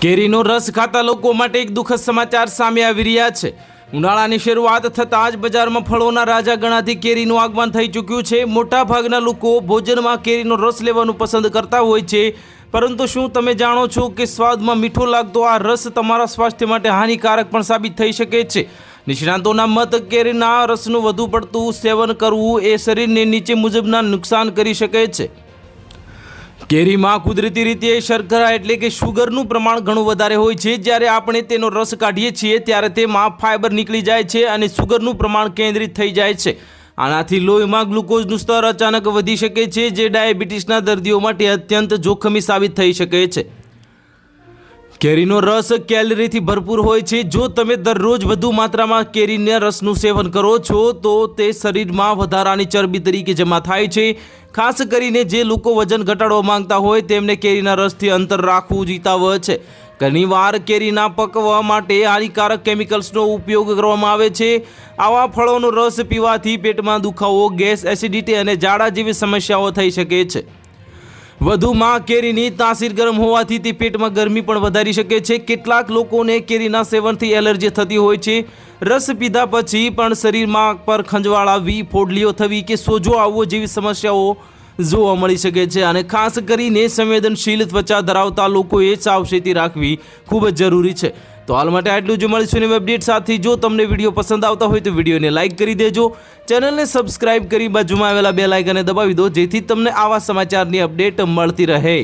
કેરીનો રસ ખાતા લોકો માટે એક દુઃખદ સમાચાર સામે આવી રહ્યા છે। ઉનાળાની શરૂઆત થતાં જ બજારમાં ફળોના રાજા ગણાતી કેરીનું આગમન થઈ ચૂક્યું છે। મોટાભાગના લોકો ભોજનમાં કેરીનો રસ લેવાનું પસંદ કરતા હોય છે, પરંતુ શું તમે જાણો છો કે સ્વાદમાં મીઠો લાગતો આ રસ તમારા સ્વાસ્થ્ય માટે હાનિકારક પણ સાબિત થઈ શકે છે। નિષ્ણાતોના મત કેરીના રસનું વધુ પડતું સેવન કરવું એ શરીરને નીચે મુજબના નુકસાન કરી શકે છે। કેરીમાં કુદરતી રીતે શર્કરા એટલે કે શુગરનું પ્રમાણ ઘણું વધારે હોય છે। જ્યારે આપણે તેનો રસ કાઢીએ છીએ ત્યારે તેમાં ફાઇબર નીકળી જાય છે અને શુગરનું પ્રમાણ કેન્દ્રિત થઈ જાય છે। આનાથી લોહીમાં ગ્લુકોઝનું સ્તર અચાનક વધી શકે છે, જે ડાયાબિટીસના દર્દીઓ માટે અત્યંત જોખમી સાબિત થઈ શકે છે। કેરીનો રસ કેલરીથી ભરપૂર હોય છે। જો તમે દરરોજ વધુ માત્રામાં કેરીના રસનું સેવન કરો છો તો તે શરીરમાં વધારાની ચરબી તરીકે જમા થાય છે। ખાસ કરીને જે લોકો વજન ઘટાડવા માંગતા હોય તેમને કેરીના રસથી અંતર રાખવું જીતાવ છે। ઘણીવાર કેરીના પકવવા માટે હાનિકારક કેમિકલ્સનો ઉપયોગ કરવામાં આવે છે। આવા ફળોનો રસ પીવાથી પેટમાં દુખાવો, ગેસ, એસિડિટી અને ઝાડા જેવી સમસ્યાઓ થઈ શકે છે। વધુમાં કેરીની તાસીર ગરમ હોવાથી તે પેટમાં ગરમી પણ વધારી શકે છે। કેટલાક લોકોને કેરીના સેવનથી એલર્જી થતી હોય છે। રસ પીધા પછી પણ શરીરમાં પર ખંજવાળ આવવી, ફોડલીઓ થવી કે સોજો આવવો જેવી સમસ્યાઓ જોવા મળી શકે છે અને ખાસ કરીને સંવેદનશીલ ત્વચા ધરાવતા લોકોએ સાવચેતી રાખવી ખૂબ જ જરૂરી છે। તો હાલ માટે આટલું જ। મળીશું નવી અપડેટ સાથે। જો તમને વિડીયો પસંદ આવતા હોય તો વિડીયોને લાઇક કરી દેજો, ચેનલને સબસ્ક્રાઇબ કરી બાજુમાં આવેલા બેલ આઇકનને દબાવી દો, જેથી તમને આવા સમાચારની અપડેટ મળતી રહે।